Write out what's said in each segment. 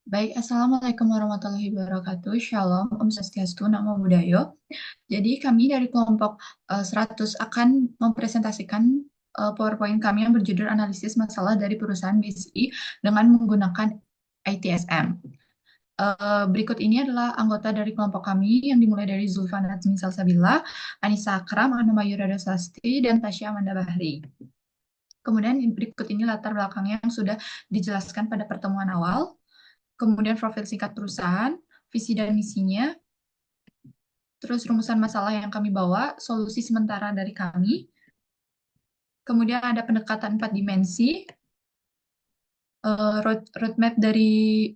Baik, Assalamualaikum warahmatullahi wabarakatuh. Shalom, Om Swastiastu, Namo Buddhaya. Jadi kami dari kelompok 100 akan mempresentasikan PowerPoint kami yang berjudul Analisis Masalah dari Perusahaan BSI dengan menggunakan ITSM. Berikut ini adalah anggota dari kelompok kami yang dimulai dari Zulfan Nazmi Salsabila, Anissa Akram, Anuma Yurada Sasti, dan Tasya Amanda Bahri. Kemudian berikut ini latar belakangnya yang sudah dijelaskan pada pertemuan awal. Kemudian profil singkat perusahaan, visi dan misinya, terus rumusan masalah yang kami bawa, solusi sementara dari kami, kemudian ada pendekatan 4 dimensi, roadmap dari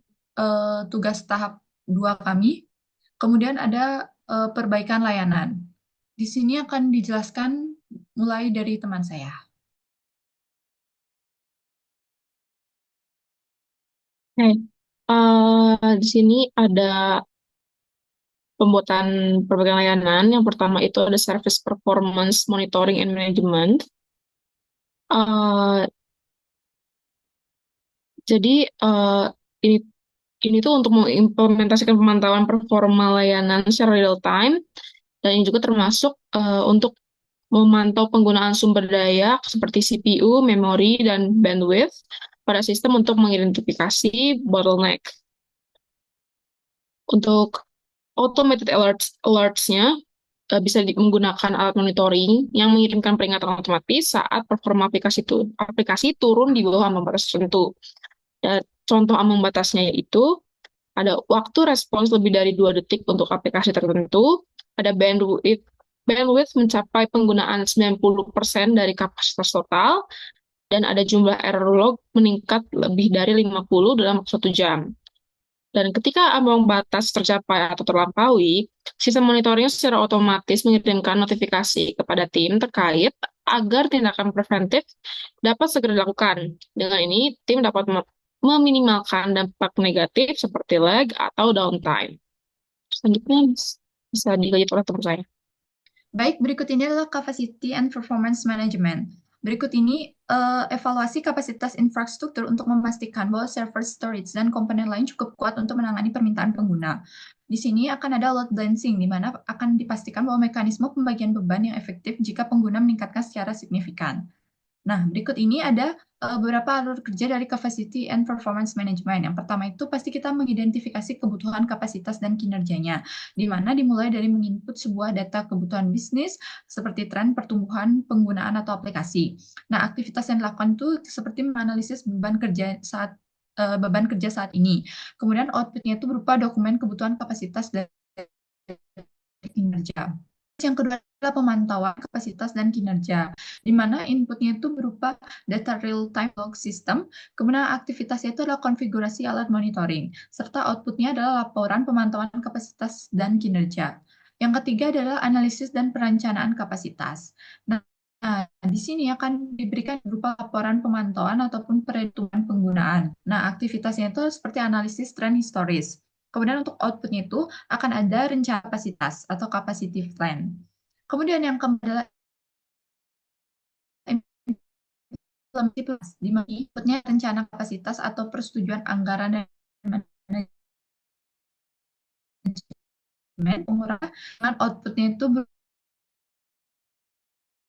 tugas tahap 2 kami, kemudian ada perbaikan layanan. Di sini akan dijelaskan mulai dari teman saya. Oke, di sini ada pembuatan berbagai layanan. Yang pertama itu ada Service Performance Monitoring and Management. Eh, jadi ini ini tuh untuk mengimplementasikan pemantauan performa layanan secara real time dan ini juga termasuk untuk memantau penggunaan sumber daya seperti CPU, memori, dan bandwidth pada sistem untuk mengidentifikasi bottleneck. Untuk automated alerts-nya bisa menggunakan alat monitoring yang mengirimkan peringatan otomatis saat performa aplikasi turun di bawah ambang batas tertentu. Dan contoh ambang batasnya yaitu ada waktu respons lebih dari 2 detik untuk aplikasi tertentu, ada bandwidth mencapai penggunaan 90% dari kapasitas total, dan ada jumlah error log meningkat lebih dari 50 dalam 1 jam. Dan ketika ambang batas tercapai atau terlampaui, sistem monitoring secara otomatis mengirimkan notifikasi kepada tim terkait agar tindakan preventif dapat segera dilakukan. Dengan ini, tim dapat meminimalkan dampak negatif seperti lag atau downtime. Selanjutnya bisa dilanjut oleh teman saya. Baik, berikut ini adalah Capacity and Performance Management. Berikut ini evaluasi kapasitas infrastruktur untuk memastikan bahwa server storage dan komponen lain cukup kuat untuk menangani permintaan pengguna. Di sini akan ada load balancing, di mana akan dipastikan bahwa mekanisme pembagian beban yang efektif jika pengguna meningkatkan secara signifikan. Nah, berikut ini ada beberapa alur kerja dari Capacity and Performance Management. Yang pertama itu pasti kita mengidentifikasi kebutuhan kapasitas dan kinerjanya, di mana dimulai dari menginput sebuah data kebutuhan bisnis seperti tren pertumbuhan penggunaan atau aplikasi. Nah, aktivitas yang dilakukan itu seperti menganalisis beban kerja saat ini. Kemudian outputnya itu berupa dokumen kebutuhan kapasitas dan kinerja. Yang kedua adalah pemantauan kapasitas dan kinerja, di mana inputnya itu berupa data real-time log system, kemudian aktivitasnya itu adalah konfigurasi alat monitoring, serta outputnya adalah laporan pemantauan kapasitas dan kinerja. Yang ketiga adalah analisis dan perencanaan kapasitas. Nah, di sini akan diberikan berupa laporan pemantauan ataupun perhitungan penggunaan. Nah, aktivitasnya itu seperti analisis tren historis. Kemudian untuk outputnya itu akan ada rencana kapasitas atau capacity plan. Kemudian yang keempat adalah implementasi plus, di mana inputnya rencana kapasitas atau persetujuan anggaran dan manajemen pengurangan outputnya itu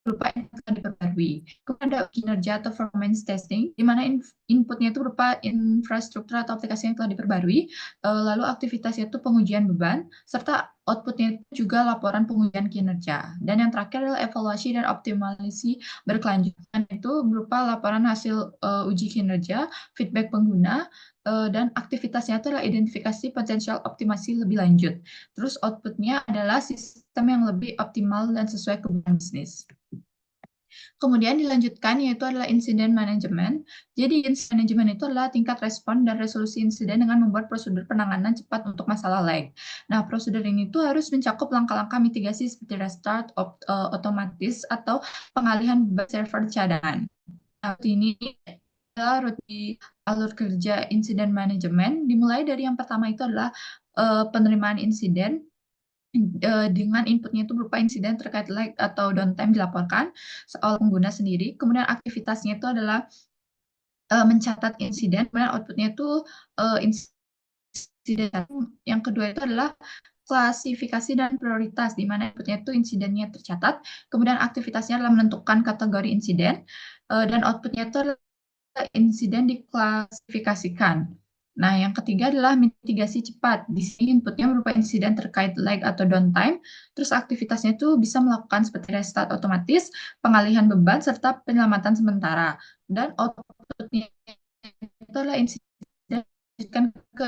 berupa yang telah diperbarui. Kemudian ada kinerja atau performance testing, di mana inputnya itu berupa infrastruktur atau aplikasi yang telah diperbarui, lalu aktivitasnya itu pengujian beban, serta outputnya itu juga laporan pengujian kinerja. Dan yang terakhir adalah evaluasi dan optimalisasi berkelanjutan, itu berupa laporan hasil uji kinerja, feedback pengguna, dan aktivitasnya itu adalah identifikasi potensial optimasi lebih lanjut. Terus outputnya adalah sistem yang lebih optimal dan sesuai kebutuhan bisnis. Kemudian dilanjutkan yaitu adalah incident management. Jadi incident management itu adalah tingkat respon dan resolusi insiden dengan membuat prosedur penanganan cepat untuk masalah lag. Nah, prosedur ini tuh harus mencakup langkah-langkah mitigasi seperti restart otomatis atau pengalihan beban server cadangan. Nah, ini adalah alur kerja incident management. Dimulai dari yang pertama itu adalah penerimaan insiden, dengan inputnya itu berupa insiden terkait lag atau downtime dilaporkan oleh pengguna sendiri. Kemudian aktivitasnya itu adalah mencatat insiden, kemudian outputnya itu insiden. Yang kedua itu adalah klasifikasi dan prioritas, di mana inputnya itu insidennya tercatat, kemudian aktivitasnya adalah menentukan kategori insiden, dan outputnya itu adalah insiden diklasifikasikan. Nah, yang ketiga adalah mitigasi cepat. Di sini inputnya berupa insiden terkait lag atau downtime, terus aktivitasnya itu bisa melakukan seperti restart otomatis, pengalihan beban, serta penyelamatan sementara. Dan outputnya itu adalah insiden ke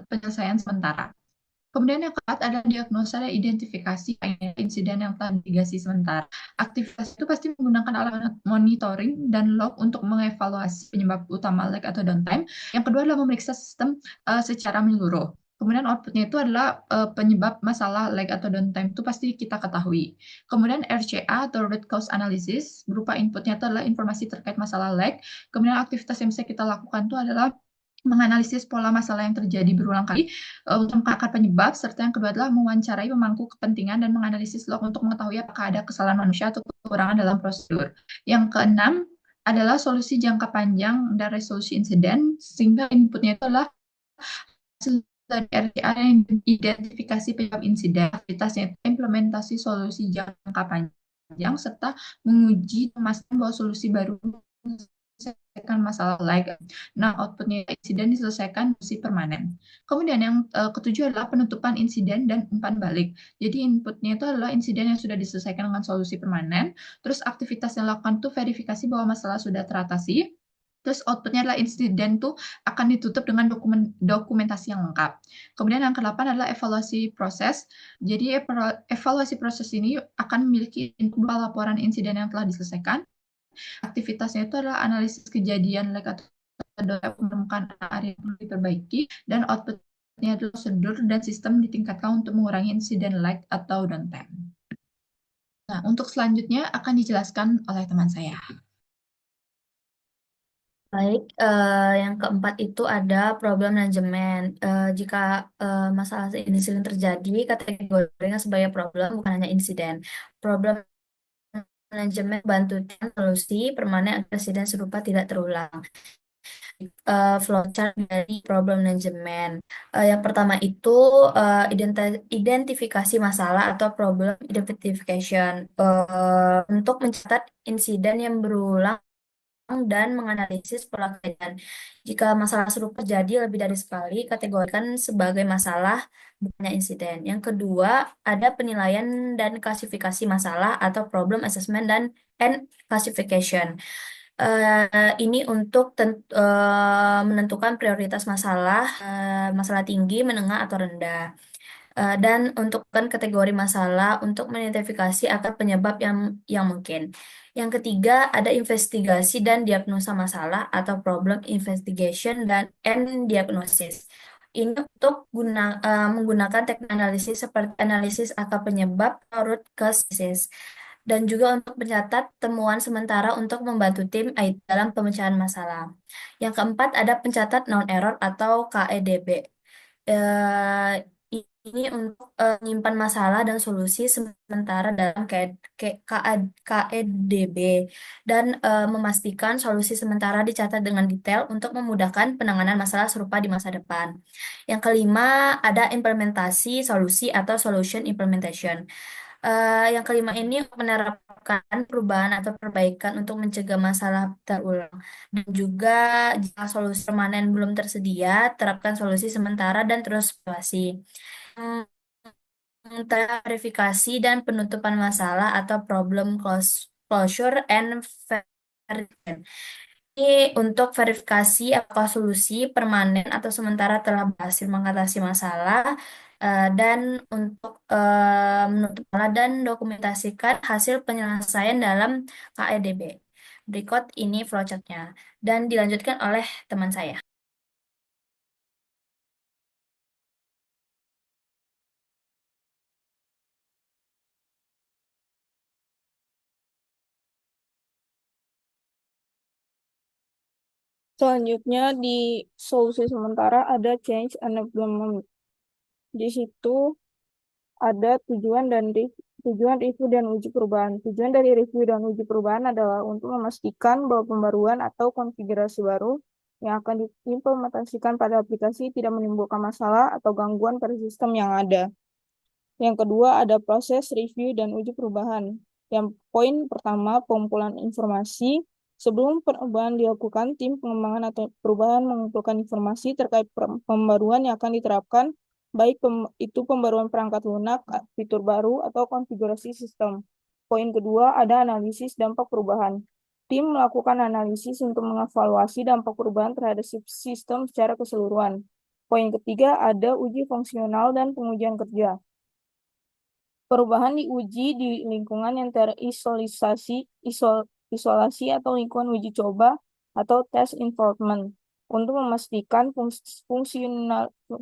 penyelesaian sementara. Kemudian yang keempat adalah diagnosa dan identifikasi insiden yang telah mitigasi sementara. Aktivitas itu pasti menggunakan alat monitoring dan log untuk mengevaluasi penyebab utama lag atau downtime. Yang kedua adalah memeriksa sistem secara menyeluruh. Kemudian outputnya itu adalah penyebab masalah lag atau downtime itu pasti kita ketahui. Kemudian RCA atau root cause analysis berupa inputnya itu adalah informasi terkait masalah lag. Kemudian aktivitas yang bisa kita lakukan itu adalah menganalisis pola masalah yang terjadi berulang kali untuk mengangkat penyebab, serta yang kedua adalah mewawancarai pemangku kepentingan dan menganalisis log untuk mengetahui apakah ada kesalahan manusia atau kekurangan dalam prosedur. Yang keenam adalah solusi jangka panjang dan resolusi insiden, sehingga inputnya itu adalah hasil dari RTA yang identifikasi penyebab insiden, aktivitasnya implementasi solusi jangka panjang, serta menguji memastikan bahwa solusi baru menyelesaikan masalah lag. Nah, outputnya insiden diselesaikan solusi permanen. Kemudian yang ketujuh adalah penutupan insiden dan umpan balik. Jadi inputnya itu adalah insiden yang sudah diselesaikan dengan solusi permanen. Terus aktivitas yang dilakukan itu verifikasi bahwa masalah sudah teratasi. Terus outputnya adalah insiden tuh akan ditutup dengan dokumentasi yang lengkap. Kemudian yang kedelapan adalah evaluasi proses. Jadi evaluasi proses ini akan memiliki dua laporan insiden yang telah diselesaikan. Aktivitasnya itu adalah analisis kejadian lag atau menemukan area yang perlu diperbaiki, dan outputnya adalah prosedur dan sistem ditingkatkan untuk mengurangi insiden lag atau downtime. Nah, untuk selanjutnya akan dijelaskan oleh teman saya. Baik, yang keempat itu ada problem manajemen. Jika masalah ini sering terjadi, kategorinya sebagai problem, bukan hanya insiden. Problem manajemen bantu solusi permanen agar insiden serupa tidak terulang. Flowchart dari problem manajemen. Yang pertama itu identifikasi masalah atau problem identification. Untuk mencatat insiden yang berulang dan menganalisis pola kejadian. Jika masalah serupa terjadi lebih dari sekali, kategorikan sebagai masalah, bukannya insiden. Yang kedua, ada penilaian dan klasifikasi masalah atau problem assessment dan and classification. Ini untuk menentukan prioritas masalah, masalah tinggi, menengah, atau rendah. Dan untuk kategori masalah untuk mengidentifikasi akar penyebab yang mungkin. Yang ketiga, ada investigasi dan diagnosa masalah atau problem investigation dan diagnosis. Ini untuk menggunakan teknik analisis seperti analisis akar penyebab atau root cause analysis, dan juga untuk mencatat temuan sementara untuk membantu tim IT dalam pemecahan masalah. Yang keempat, ada pencatat non error atau KEDB. Eh, ini untuk menyimpan masalah dan solusi sementara dalam KEDB, dan memastikan solusi sementara dicatat dengan detail untuk memudahkan penanganan masalah serupa di masa depan. Yang kelima, ada implementasi solusi atau solution implementation. Yang kelima ini menerapkan perubahan atau perbaikan untuk mencegah masalah terulang. Dan juga jika solusi permanen belum tersedia, terapkan solusi sementara dan terus evaluasi. Verifikasi dan penutupan masalah atau problem closure and verification. Ini untuk verifikasi apakah solusi permanen atau sementara telah berhasil mengatasi masalah, dan untuk menutup masalah dan dokumentasikan hasil penyelesaian dalam KEDB. Berikut ini flowchartnya dan dilanjutkan oleh teman saya. Selanjutnya di solusi sementara ada change and implement. Di situ ada tujuan review dan uji perubahan. Tujuan dari review dan uji perubahan adalah untuk memastikan bahwa pembaruan atau konfigurasi baru yang akan diimplementasikan pada aplikasi tidak menimbulkan masalah atau gangguan pada sistem yang ada. Yang kedua ada proses review dan uji perubahan. Yang poin pertama, pengumpulan informasi. Sebelum perubahan dilakukan, tim pengembangan atau perubahan mengumpulkan informasi terkait pembaruan yang akan diterapkan, baik itu pembaruan perangkat lunak, fitur baru, atau konfigurasi sistem. Poin kedua, ada analisis dampak perubahan. Tim melakukan analisis untuk mengevaluasi dampak perubahan terhadap sistem secara keseluruhan. Poin ketiga, ada uji fungsional dan pengujian kerja. Perubahan diuji di lingkungan yang isolasi atau lingkungan uji coba atau test environment untuk memastikan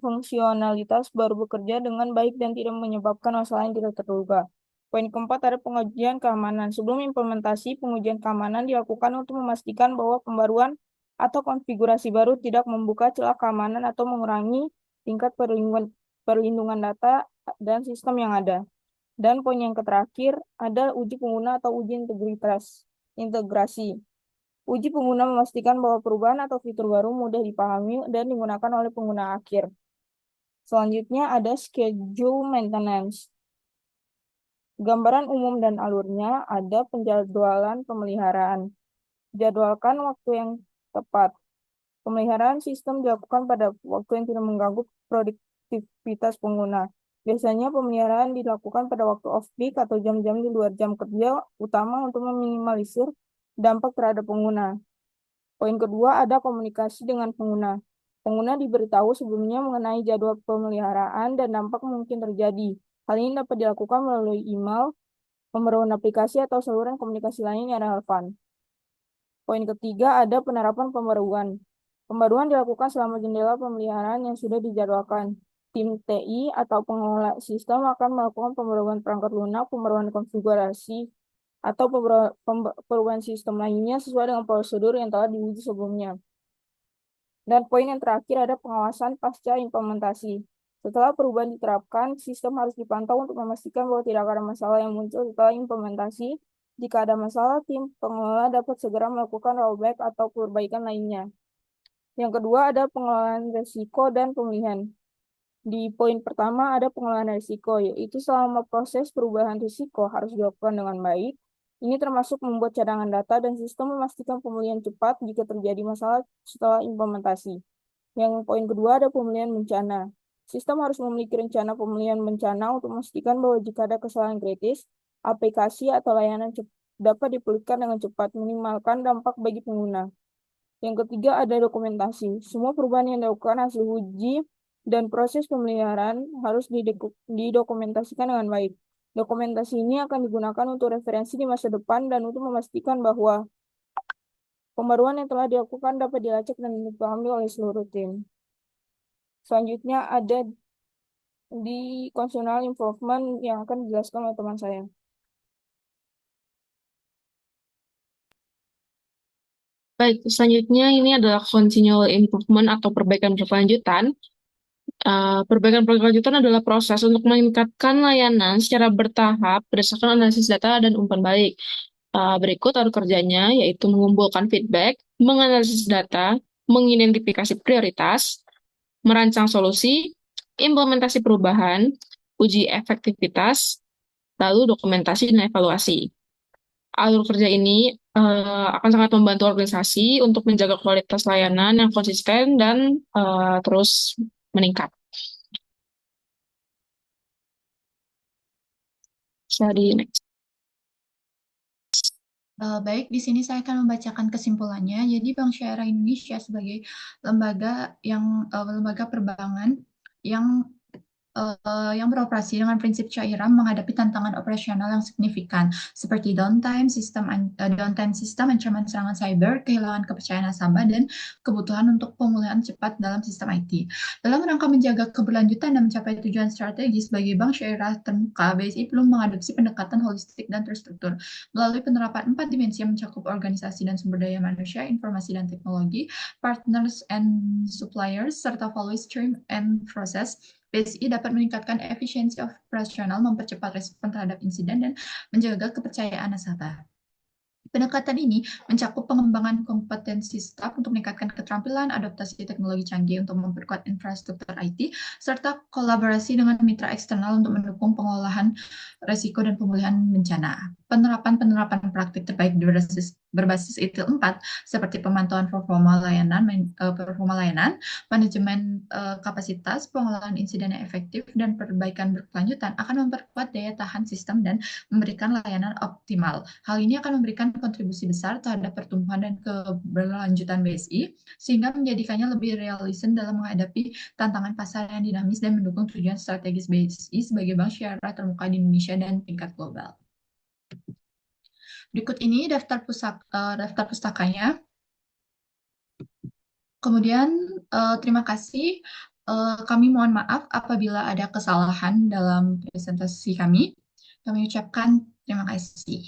fungsionalitas baru bekerja dengan baik dan tidak menyebabkan masalah yang tidak terduga. Poin keempat ada pengujian keamanan. Sebelum implementasi, pengujian keamanan dilakukan untuk memastikan bahwa pembaruan atau konfigurasi baru tidak membuka celah keamanan atau mengurangi tingkat perlindungan data dan sistem yang ada. Dan poin yang terakhir ada uji pengguna atau uji integrasi. Uji pengguna memastikan bahwa perubahan atau fitur baru mudah dipahami dan digunakan oleh pengguna akhir. Selanjutnya ada schedule maintenance. Gambaran umum dan alurnya ada penjadwalan pemeliharaan. Jadwalkan waktu yang tepat. Pemeliharaan sistem dilakukan pada waktu yang tidak mengganggu produktivitas pengguna. Biasanya pemeliharaan dilakukan pada waktu off-peak atau jam-jam di luar jam kerja utama untuk meminimalisir dampak terhadap pengguna. Poin kedua ada komunikasi dengan pengguna. Pengguna diberitahu sebelumnya mengenai jadwal pemeliharaan dan dampak mungkin terjadi. Hal ini dapat dilakukan melalui email, pembaruan aplikasi, atau saluran komunikasi lain yang relevan. Poin ketiga ada penerapan pembaruan. Pembaruan dilakukan selama jendela pemeliharaan yang sudah dijadwalkan. Tim TI atau pengelola sistem akan melakukan pembaruan perangkat lunak, pembaruan konfigurasi, atau perubahan sistem lainnya sesuai dengan prosedur yang telah diuji sebelumnya. Dan poin yang terakhir ada pengawasan pasca implementasi. Setelah perubahan diterapkan, sistem harus dipantau untuk memastikan bahwa tidak ada masalah yang muncul setelah implementasi. Jika ada masalah, tim pengelola dapat segera melakukan rollback atau perbaikan lainnya. Yang kedua ada pengelolaan risiko dan pemulihan. Di poin pertama ada pengelolaan risiko, yaitu selama proses perubahan risiko harus dilakukan dengan baik. Ini termasuk membuat cadangan data dan sistem memastikan pemulihan cepat jika terjadi masalah setelah implementasi. Yang poin kedua ada pemulihan bencana. Sistem harus memiliki rencana pemulihan bencana untuk memastikan bahwa jika ada kesalahan kritis, aplikasi atau layanan dapat dipulihkan dengan cepat, minimalkan dampak bagi pengguna. Yang ketiga ada dokumentasi. Semua perubahan yang dilakukan hasil uji dan proses pemeliharaan harus didokumentasikan dengan baik. Dokumentasi ini akan digunakan untuk referensi di masa depan dan untuk memastikan bahwa pembaruan yang telah dilakukan dapat dilacak dan dipahami oleh seluruh tim. Selanjutnya ada di functional improvement yang akan dijelaskan oleh teman saya. Baik, selanjutnya ini adalah continual improvement atau perbaikan berkelanjutan. Perbaikan berkelanjutan adalah proses untuk meningkatkan layanan secara bertahap berdasarkan analisis data dan umpan balik. Berikut alur kerjanya, yaitu mengumpulkan feedback, menganalisis data, mengidentifikasi prioritas, merancang solusi, implementasi perubahan, uji efektivitas, lalu dokumentasi dan evaluasi. Alur kerja ini akan sangat membantu organisasi untuk menjaga kualitas layanan yang konsisten dan terus meningkat. Bisa di next. Baik, di sini saya akan membacakan kesimpulannya. Jadi Bank Syariah Indonesia sebagai lembaga perbankan yang beroperasi dengan prinsip cairan menghadapi tantangan operasional yang signifikan seperti downtime sistem, ancaman serangan cyber, kehilangan kepercayaan nasabah, dan kebutuhan untuk pemulihan cepat dalam sistem IT. Dalam rangka menjaga keberlanjutan dan mencapai tujuan strategis sebagai bank syariah terbuka, BSI perlu mengadopsi pendekatan holistik dan terstruktur melalui penerapan 4 dimensi yang mencakup organisasi dan sumber daya manusia, informasi dan teknologi, partners and suppliers, serta value stream and process. BSI dapat meningkatkan efisiensi operasional, mempercepat respon terhadap insiden, dan menjaga kepercayaan nasabah. Pendekatan ini mencakup pengembangan kompetensi staf untuk meningkatkan keterampilan, adaptasi teknologi canggih untuk memperkuat infrastruktur IT, serta kolaborasi dengan mitra eksternal untuk mendukung pengolahan risiko dan pemulihan bencana. Penerapan praktik terbaik berbasis ITIL 4 seperti pemantauan performa layanan, manajemen kapasitas, pengelolaan insiden yang efektif, dan perbaikan berkelanjutan akan memperkuat daya tahan sistem dan memberikan layanan optimal. Hal ini akan memberikan kontribusi besar terhadap pertumbuhan dan keberlanjutan BSI, sehingga menjadikannya lebih realistis dalam menghadapi tantangan pasar yang dinamis dan mendukung tujuan strategis BSI sebagai bank syariah termuka di Indonesia dan tingkat global. Berikut ini daftar pustakanya. Kemudian, terima kasih. Kami mohon maaf apabila ada kesalahan dalam presentasi kami. Kami ucapkan terima kasih.